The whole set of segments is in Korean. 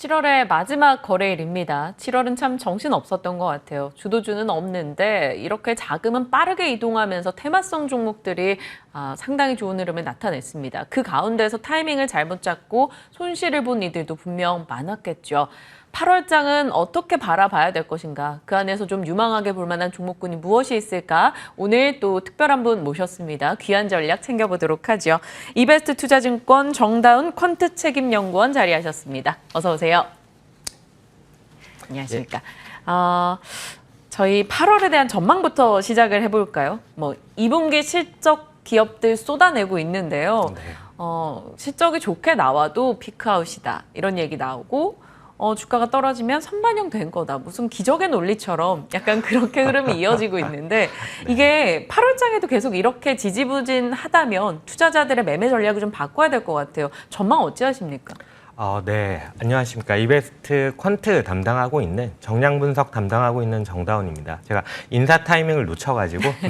7월의 마지막 거래일입니다. 7월은 참 정신없었던 것 같아요. 주도주는 없는데 이렇게 자금은 빠르게 이동하면서 테마성 종목들이 상당히 좋은 흐름을 나타냈습니다. 그 가운데서 타이밍을 잘못 잡고 손실을 본 이들도 분명 많았겠죠. 8월장은 어떻게 바라봐야 될 것인가? 그 안에서 좀 유망하게 볼 만한 종목군이 무엇이 있을까? 오늘 또 특별한 분 모셨습니다. 귀한 전략 챙겨보도록 하죠. 이베스트 투자증권 정다운 퀀트 책임연구원 자리하셨습니다. 어서 오세요. 안녕하십니까. 저희 8월에 대한 전망부터 시작을 해볼까요? 2분기 실적 기업들 쏟아내고 있는데요. 네. 실적이 좋게 나와도 피크아웃이다. 이런 얘기 나오고 주가가 떨어지면 선반영된 거다. 무슨 기적의 논리처럼 약간 그렇게 흐름이 이어지고 있는데 이게 8월장에도 계속 이렇게 지지부진하다면 투자자들의 매매 전략을 좀 바꿔야 될 것 같아요. 전망 어찌하십니까? 네, 안녕하십니까. 이베스트 퀀트 담당하고 있는 정량 분석 담당하고 있는 정다운입니다. 제가 인사 타이밍을 놓쳐가지고 네.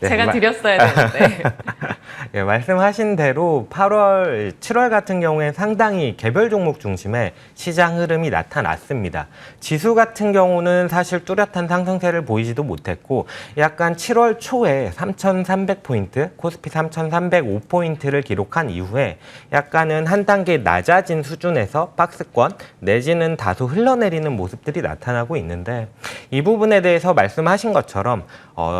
네, 제가 드렸어야 되는데. 예, 말씀하신 대로 8월, 7월 같은 경우에 상당히 개별 종목 중심의 시장 흐름이 나타났습니다. 지수 같은 경우는 사실 뚜렷한 상승세를 보이지도 못했고 약간 7월 초에 3,300포인트, 코스피 3,305포인트를 기록한 이후에 약간은 한 단계 낮아진 수준에서 박스권 내지는 다소 흘러내리는 모습들이 나타나고 있는데 이 부분에 대해서 말씀하신 것처럼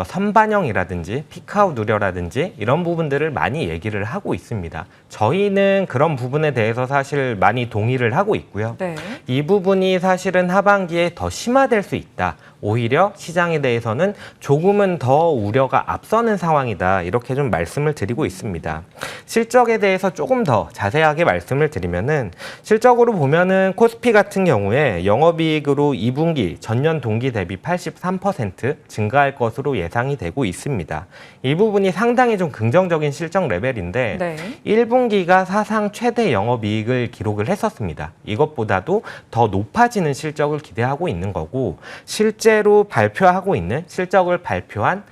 선반영이라든지 피크아웃 우려라든지 이런 부분들을 많이 얘기를 하고 있습니다. 저희는 그런 부분에 대해서 사실 많이 동의를 하고 있고요. 네. 이 부분이 사실은 하반기에 더 심화될 수 있다. 오히려 시장에 대해서는 조금은 더 우려가 앞서는 상황이다. 이렇게 좀 말씀을 드리고 있습니다. 실적에 대해서 조금 더 자세하게 말씀을 드리면은 실적으로 보면은 코스피 같은 경우에 영업이익으로 2분기 전년 동기 대비 83% 증가할 것으로 예상이 되고 있습니다. 이 부분이 상당히 좀 긍정적인 실적 레벨인데 네. 1분기가 사상 최대 영업이익을 기록을 했었습니다. 이것보다도 더 높아지는 실적을 기대하고 있는 거고 실제로 발표하고 있는 실적을 발표한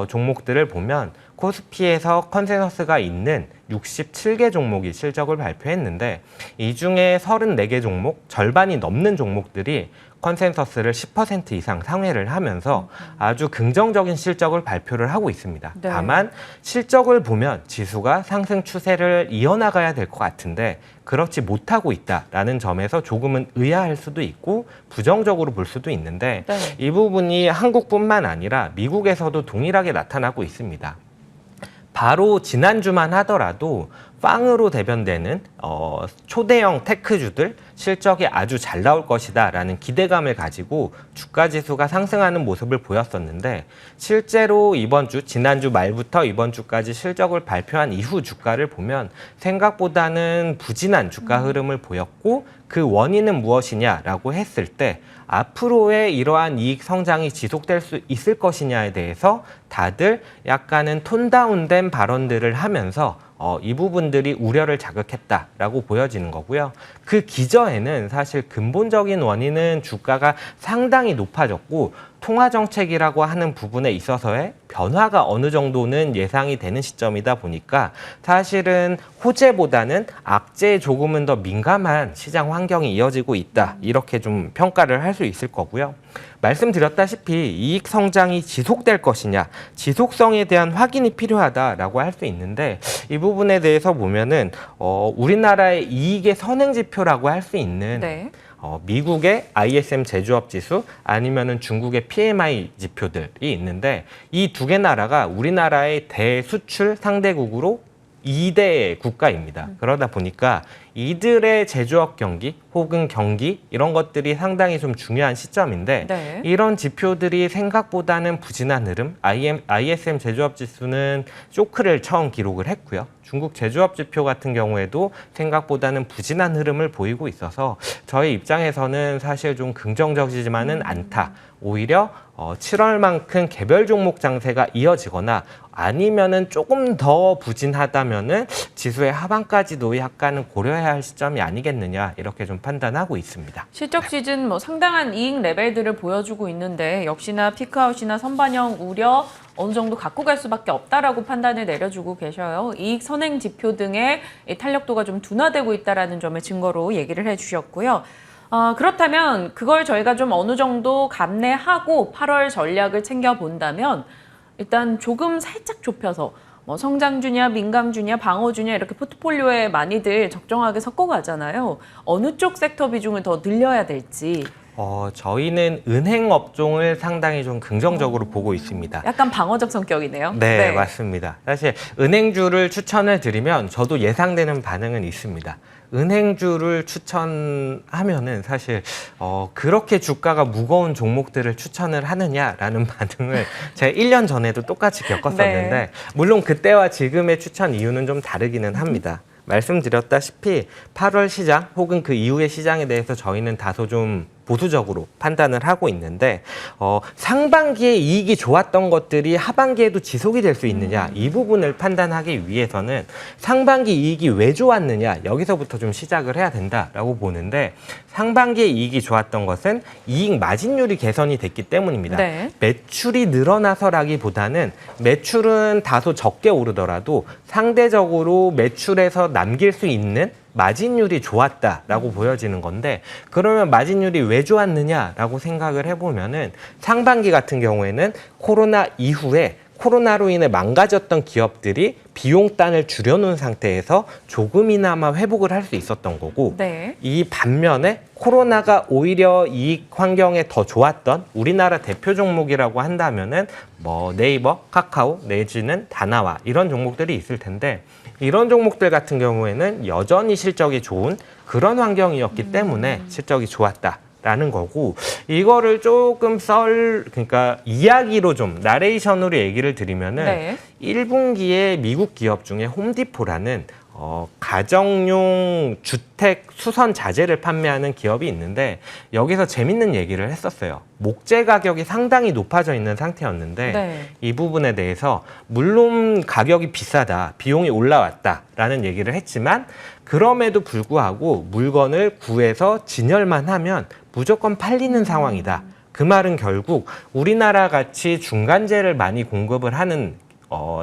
종목들을 보면 코스피에서 컨센서스가 있는 67개 종목이 실적을 발표했는데 이 중에 34개 종목, 절반이 넘는 종목들이 컨센서스를 10% 이상 상회를 하면서 아주 긍정적인 실적을 발표를 하고 있습니다. 네. 다만 실적을 보면 지수가 상승 추세를 이어나가야 될 것 같은데 그렇지 못하고 있다라는 점에서 조금은 의아할 수도 있고 부정적으로 볼 수도 있는데 네. 이 부분이 한국뿐만 아니라 미국에서도 동일하게 나타나고 있습니다. 바로 지난주만 하더라도 빵으로 대변되는 초대형 테크주들 실적이 아주 잘 나올 것이다 라는 기대감을 가지고 주가 지수가 상승하는 모습을 보였었는데 실제로 이번 주, 지난주 말부터 이번 주까지 실적을 발표한 이후 주가를 보면 생각보다는 부진한 주가 흐름을 보였고 그 원인은 무엇이냐라고 했을 때 앞으로의 이러한 이익 성장이 지속될 수 있을 것이냐에 대해서 다들 약간은 톤다운된 발언들을 하면서 이 부분들이 우려를 자극했다라고 보여지는 거고요. 그 기저에는 사실 근본적인 원인은 주가가 상당히 높아졌고 통화정책이라고 하는 부분에 있어서의 변화가 어느 정도는 예상이 되는 시점이다 보니까 사실은 호재보다는 악재에 조금은 더 민감한 시장 환경이 이어지고 있다. 이렇게 좀 평가를 할 수 있을 거고요. 말씀드렸다시피 이익 성장이 지속될 것이냐, 지속성에 대한 확인이 필요하다라고 할 수 있는데 이 부분에 대해서 보면은 우리나라의 이익의 선행지표라고 할 수 있는 네. 미국의 ISM 제조업 지수 아니면은 중국의 PMI 지표들이 있는데 이 두 개 나라가 우리나라의 대수출 상대국으로 2대 국가입니다. 그러다 보니까 이들의 제조업 경기 혹은 경기 이런 것들이 상당히 좀 중요한 시점인데 네. 이런 지표들이 생각보다는 부진한 흐름, ISM 제조업 지수는 쇼크를 처음 기록을 했고요. 중국 제조업 지표 같은 경우에도 생각보다는 부진한 흐름을 보이고 있어서 저희 입장에서는 사실 좀 긍정적이지만은 않다. 오히려 7월만큼 개별 종목 장세가 이어지거나 아니면은 조금 더 부진하다면은 지수의 하반까지도 약간은 고려해야 찾아야 할 시점이 아니겠느냐 이렇게 좀 판단하고 있습니다. 실적 시즌 뭐 상당한 이익 레벨들을 보여주고 있는데 역시나 피크아웃이나 선반영 우려 어느 정도 갖고 갈 수밖에 없다라고 판단을 내려주고 계셔요. 이익 선행 지표 등의 이 탄력도가 좀 둔화되고 있다라는 점을 증거로 얘기를 해주셨고요. 그렇다면 그걸 저희가 좀 어느 정도 감내하고 8월 전략을 챙겨본다면 일단 조금 살짝 좁혀서 뭐 성장주냐, 민감주냐, 방어주냐 이렇게 포트폴리오에 많이들 적정하게 섞어가잖아요. 어느 쪽 섹터 비중을 더 늘려야 될지. 저희는 은행 업종을 상당히 좀 긍정적으로 보고 있습니다. 약간 방어적 성격이네요. 네, 맞습니다. 사실 은행주를 추천을 드리면 저도 예상되는 반응은 있습니다. 은행주를 추천하면은 사실 그렇게 주가가 무거운 종목들을 추천을 하느냐라는 반응을 제가 1년 전에도 똑같이 겪었었는데 네. 물론 그때와 지금의 추천 이유는 좀 다르기는 합니다. 말씀드렸다시피 8월 시장 혹은 그 이후의 시장에 대해서 저희는 다소 좀 보수적으로 판단을 하고 있는데 상반기에 이익이 좋았던 것들이 하반기에도 지속이 될 수 있느냐 이 부분을 판단하기 위해서는 상반기 이익이 왜 좋았느냐 여기서부터 좀 시작을 해야 된다라고 보는데 상반기에 이익이 좋았던 것은 이익 마진율이 개선이 됐기 때문입니다. 네. 매출이 늘어나서라기보다는 매출은 다소 적게 오르더라도 상대적으로 매출에서 남길 수 있는 마진율이 좋았다라고 보여지는 건데 그러면 마진율이 왜 좋았느냐라고 생각을 해보면은 상반기 같은 경우에는 코로나 이후에 코로나로 인해 망가졌던 기업들이 비용단을 줄여놓은 상태에서 조금이나마 회복을 할 수 있었던 거고 네. 이 반면에 코로나가 오히려 이익 환경에 더 좋았던 우리나라 대표 종목이라고 한다면은 뭐 네이버, 카카오 내지는 다나와 이런 종목들이 있을 텐데 이런 종목들 같은 경우에는 여전히 실적이 좋은 그런 환경이었기 때문에 실적이 좋았다라는 거고 이거를 조금 그러니까 이야기로 좀 나레이션으로 얘기를 드리면은 네. 1분기에 미국 기업 중에 홈디포라는 가정용 주택 수선 자재를 판매하는 기업이 있는데 여기서 재밌는 얘기를 했었어요. 목재 가격이 상당히 높아져 있는 상태였는데 네. 이 부분에 대해서 물론 가격이 비싸다, 비용이 올라왔다라는 얘기를 했지만 그럼에도 불구하고 물건을 구해서 진열만 하면 무조건 팔리는 상황이다. 그 말은 결국 우리나라 같이 중간재를 많이 공급을 하는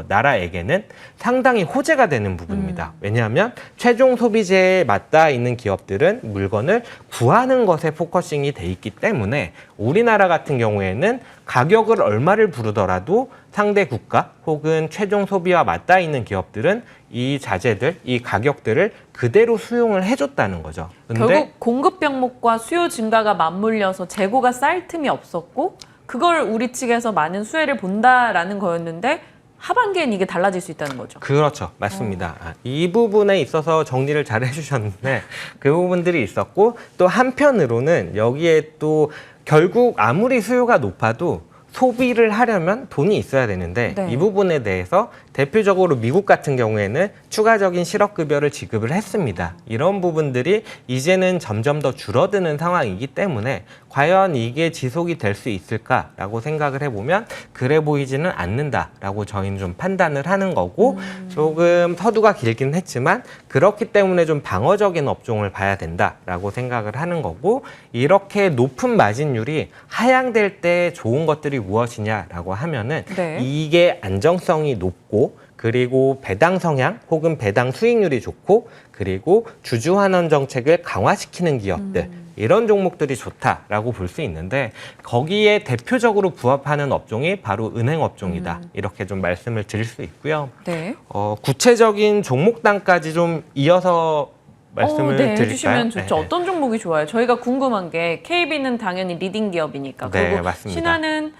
나라에게는 상당히 호재가 되는 부분입니다. 왜냐하면 최종 소비재에 맞닿아 있는 기업들은 물건을 구하는 것에 포커싱이 돼 있기 때문에 우리나라 같은 경우에는 가격을 얼마를 부르더라도 상대 국가 혹은 최종 소비와 맞닿아 있는 기업들은 이 자재들, 이 가격들을 그대로 수용을 해줬다는 거죠. 근데 결국 공급 병목과 수요 증가가 맞물려서 재고가 쌓일 틈이 없었고 그걸 우리 측에서 많은 수혜를 본다라는 거였는데 하반기엔 이게 달라질 수 있다는 거죠. 그렇죠. 맞습니다. 이 부분에 있어서 정리를 잘 해주셨는데 그 부분들이 있었고 또 한편으로는 여기에 또 결국 아무리 수요가 높아도 소비를 하려면 돈이 있어야 되는데 네. 이 부분에 대해서 대표적으로 미국 같은 경우에는 추가적인 실업급여를 지급을 했습니다. 이런 부분들이 이제는 점점 더 줄어드는 상황이기 때문에 과연 이게 지속이 될 수 있을까라고 생각을 해보면 그래 보이지는 않는다라고 저희는 좀 판단을 하는 거고 조금 서두가 길긴 했지만 그렇기 때문에 좀 방어적인 업종을 봐야 된다라고 생각을 하는 거고 이렇게 높은 마진율이 하향될 때 좋은 것들이 무엇이냐라고 하면은 네. 이게 안정성이 높고 그리고 배당 성향 혹은 배당 수익률이 좋고 그리고 주주 환원 정책을 강화시키는 기업들 이런 종목들이 좋다라고 볼 수 있는데 거기에 대표적으로 부합하는 업종이 바로 은행 업종이다 이렇게 좀 말씀을 드릴 수 있고요. 네. 구체적인 종목단까지 좀 이어서 말씀을 네, 드릴까요? 해주시면 좋죠. 네. 어떤 종목이 좋아요? 저희가 궁금한 게 KB는 당연히 리딩 기업이니까 네, 그리고 맞습니다. 신한은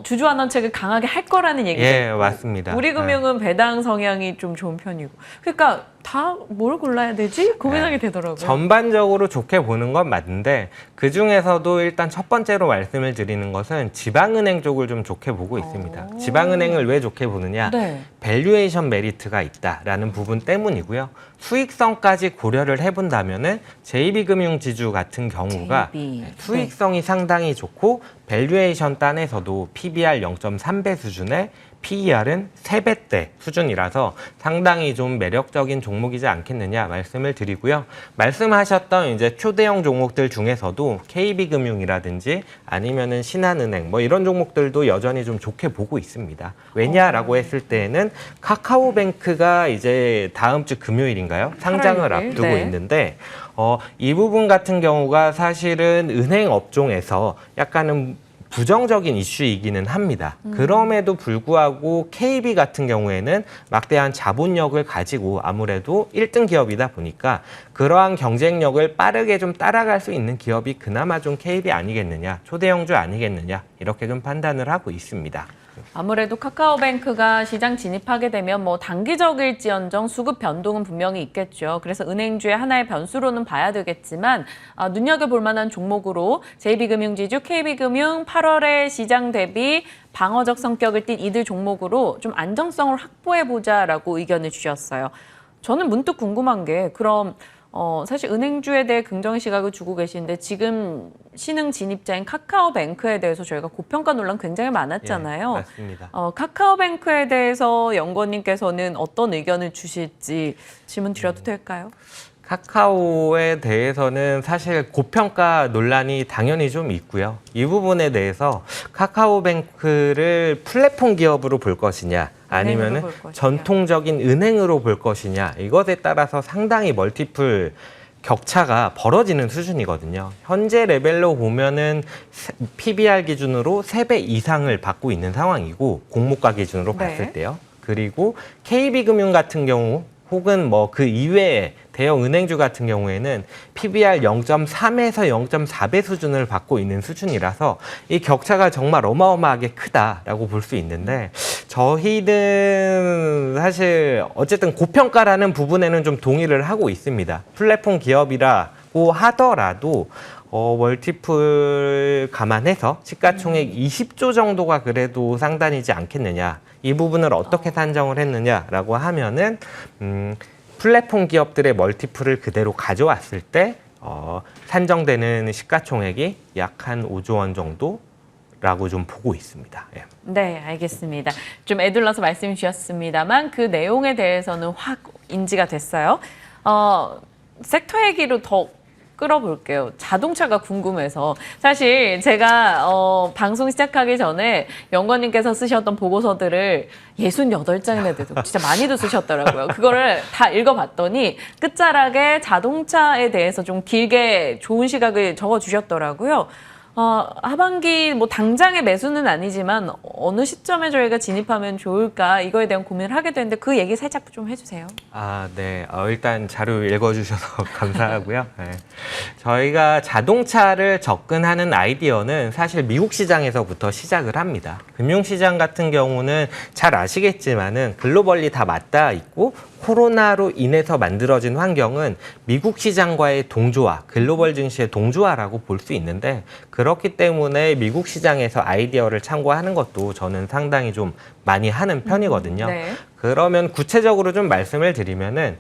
주주 환원책을 강하게 할 거라는 얘기죠. 예, 맞습니다. 우리금융은 배당 성향이 좀 좋은 편이고. 그러니까 다 뭘 골라야 되지? 고민하게 되더라고요. 전반적으로 좋게 보는 건 맞는데 그 중에서도 일단 첫 번째로 말씀을 드리는 것은 지방은행 쪽을 좀 좋게 보고 있습니다. 지방은행을 왜 좋게 보느냐? 네. 밸류에이션 메리트가 있다라는 부분 때문이고요. 수익성까지 고려를 해본다면은 JB금융지주 같은 경우가 JB. 수익성이 상당히 좋고 밸류에이션 단에서도 PBR 0.3배 수준의 PER은 3배대 수준이라서 상당히 좀 매력적인 종목이지 않겠느냐 말씀을 드리고요. 말씀하셨던 이제 초대형 종목들 중에서도 KB금융이라든지 아니면은 신한은행 뭐 이런 종목들도 여전히 좀 좋게 보고 있습니다. 왜냐라고 했을 때에는 카카오뱅크가 이제 다음 주 금요일인가요? 상장을 8월 6일. 앞두고 네. 있는데 이 부분 같은 경우가 사실은 은행 업종에서 약간은 부정적인 이슈이기는 합니다. 그럼에도 불구하고 KB 같은 경우에는 막대한 자본력을 가지고 아무래도 1등 기업이다 보니까 그러한 경쟁력을 빠르게 좀 따라갈 수 있는 기업이 그나마 좀 KB 아니겠느냐, 초대형주 아니겠느냐 이렇게 좀 판단을 하고 있습니다. 아무래도 카카오뱅크가 시장 진입하게 되면 뭐 단기적일지언정 수급 변동은 분명히 있겠죠. 그래서 은행주의 하나의 변수로는 봐야 되겠지만 눈여겨볼 만한 종목으로 JB금융지주, KB금융 8월에 시장 대비 방어적 성격을 띤 이들 종목으로 좀 안정성을 확보해보자라고 의견을 주셨어요. 저는 문득 궁금한 게 그럼 사실 은행주에 대해 긍정의 시각을 주고 계시는데 지금 신흥 진입자인 카카오뱅크에 대해서 저희가 고평가 논란 굉장히 많았잖아요. 예, 맞습니다. 카카오뱅크에 대해서 연구원님께서는 어떤 의견을 주실지 질문 드려도 될까요? 카카오에 대해서는 사실 고평가 논란이 당연히 좀 있고요. 이 부분에 대해서 카카오뱅크를 플랫폼 기업으로 볼 것이냐 아니면은 볼 것이냐. 전통적인 은행으로 볼 것이냐 이것에 따라서 상당히 멀티플 격차가 벌어지는 수준이거든요. 현재 레벨로 보면은 PBR 기준으로 3배 이상을 받고 있는 상황이고 공모가 기준으로 네. 봤을 때요. 그리고 KB금융 같은 경우 혹은 뭐 그 이외에 대형 은행주 같은 경우에는 PBR 0.3에서 0.4배 수준을 받고 있는 수준이라서 이 격차가 정말 어마어마하게 크다라고 볼 수 있는데 저희는 사실 어쨌든 고평가라는 부분에는 좀 동의를 하고 있습니다. 플랫폼 기업이라고 하더라도 멀티플 감안해서 시가총액 20조 정도가 그래도 상단이지 않겠느냐. 이 부분을 어떻게 산정을 했느냐라고 하면은 플랫폼 기업들의 멀티플을 그대로 가져왔을 때 산정되는 시가총액이 약 한 5조 원 정도라고 좀 보고 있습니다. 예. 네, 알겠습니다. 좀 애둘러서 말씀 주셨습니다만 그 내용에 대해서는 확 인지가 됐어요. 섹터 얘기로 더 끌어볼게요. 자동차가 궁금해서. 사실 제가 방송 시작하기 전에 연구원님께서 쓰셨던 보고서들을 68장이나 돼도 진짜 많이도 쓰셨더라고요. 그거를 다 읽어봤더니 끝자락에 자동차에 대해서 좀 길게 좋은 시각을 적어주셨더라고요. 하반기 뭐 당장의 매수는 아니지만 어느 시점에 저희가 진입하면 좋을까 이거에 대한 고민을 하게 되는데 그 얘기 살짝 좀 해주세요. 네. 일단 자료 읽어주셔서 감사하고요. 네. 저희가 자동차를 접근하는 아이디어는 사실 미국 시장에서부터 시작을 합니다. 금융시장 같은 경우는 잘 아시겠지만은 글로벌리 다 맞닿아 있고 코로나로 인해서 만들어진 환경은 미국 시장과의 동조화, 글로벌 증시의 동조화라고 볼 수 있는데 그렇기 때문에 미국 시장에서 아이디어를 참고하는 것도 저는 상당히 좀 많이 하는 편이거든요. 네. 그러면 구체적으로 좀 말씀을 드리면은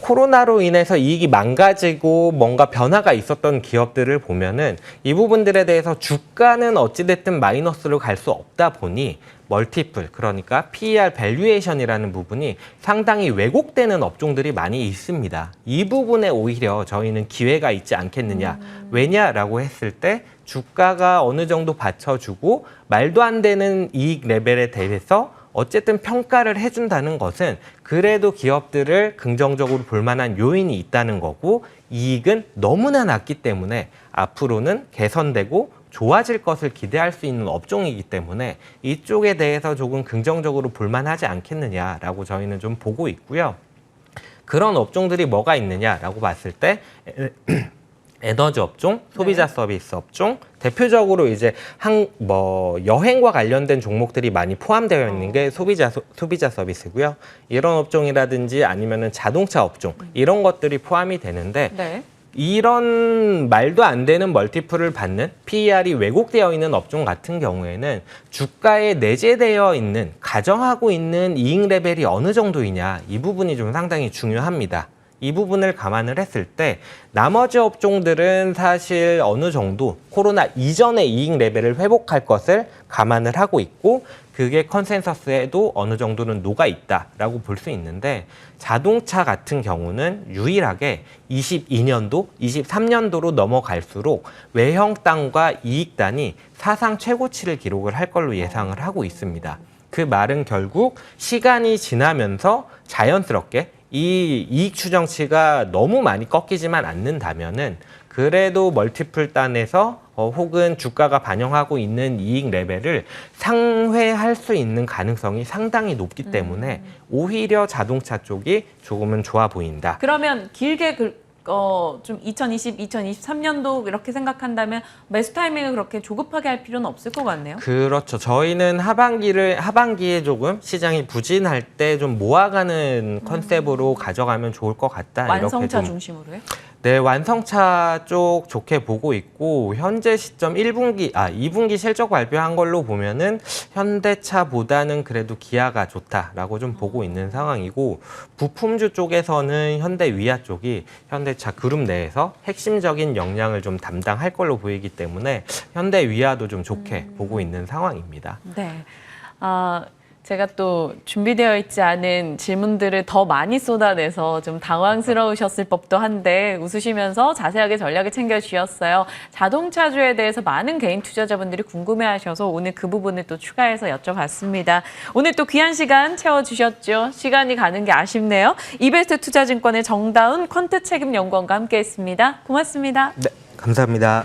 코로나로 인해서 이익이 망가지고 뭔가 변화가 있었던 기업들을 보면은 이 부분들에 대해서 주가는 어찌됐든 마이너스로 갈 수 없다 보니 멀티플, 그러니까 PER 밸류에이션이라는 부분이 상당히 왜곡되는 업종들이 많이 있습니다. 이 부분에 오히려 저희는 기회가 있지 않겠느냐. 왜냐라고 했을 때 주가가 어느 정도 받쳐주고 말도 안 되는 이익 레벨에 대해서 어쨌든 평가를 해준다는 것은 그래도 기업들을 긍정적으로 볼 만한 요인이 있다는 거고 이익은 너무나 낮기 때문에 앞으로는 개선되고 좋아질 것을 기대할 수 있는 업종이기 때문에 이쪽에 대해서 조금 긍정적으로 볼만하지 않겠느냐라고 저희는 좀 보고 있고요. 그런 업종들이 뭐가 있느냐라고 봤을 때 에너지 업종, 소비자 서비스 업종, 대표적으로 이제 여행과 관련된 종목들이 많이 포함되어 있는 게 소비자 서비스고요. 이런 업종이라든지 아니면은 자동차 업종 이런 것들이 포함이 되는데 네. 이런 말도 안 되는 멀티플을 받는 PER이 왜곡되어 있는 업종 같은 경우에는 주가에 내재되어 있는 가정하고 있는 이익 레벨이 어느 정도이냐 이 부분이 좀 상당히 중요합니다. 이 부분을 감안을 했을 때 나머지 업종들은 사실 어느 정도 코로나 이전의 이익 레벨을 회복할 것을 감안을 하고 있고 그게 컨센서스에도 어느 정도는 녹아 있다라고 볼 수 있는데 자동차 같은 경우는 유일하게 22년도, 23년도로 넘어갈수록 외형단과 이익단이 사상 최고치를 기록을 할 걸로 예상을 하고 있습니다. 그 말은 결국 시간이 지나면서 자연스럽게 이 이익 추정치가 너무 많이 꺾이지만 않는다면은 그래도 멀티플 단에서 혹은 주가가 반영하고 있는 이익 레벨을 상회할 수 있는 가능성이 상당히 높기 때문에 오히려 자동차 쪽이 조금은 좋아 보인다. 그러면 길게 좀 2020, 2023년도 이렇게 생각한다면 매수 타이밍을 그렇게 조급하게 할 필요는 없을 것 같네요. 그렇죠. 저희는 하반기에 조금 시장이 부진할 때 좀 모아가는 컨셉으로 가져가면 좋을 것 같다. 완성차 이렇게 좀 중심으로요? 네, 완성차 쪽 좋게 보고 있고 현재 시점 2분기 실적 발표한 걸로 보면은 현대차보다는 그래도 기아가 좋다라고 좀 보고 있는 상황이고 부품주 쪽에서는 현대위아 쪽이 현대차 그룹 내에서 핵심적인 역량을 좀 담당할 걸로 보이기 때문에 현대위아도 좀 좋게 보고 있는 상황입니다. 네. 제가 또 준비되어 있지 않은 질문들을 더 많이 쏟아내서 좀 당황스러우셨을 법도 한데 웃으시면서 자세하게 전략을 챙겨주셨어요. 자동차주에 대해서 많은 개인 투자자분들이 궁금해하셔서 오늘 그 부분을 또 추가해서 여쭤봤습니다. 오늘 또 귀한 시간 채워주셨죠. 시간이 가는 게 아쉽네요. 이베스트 투자증권의 정다운 퀀트 책임연구원과 함께했습니다. 고맙습니다. 네, 감사합니다.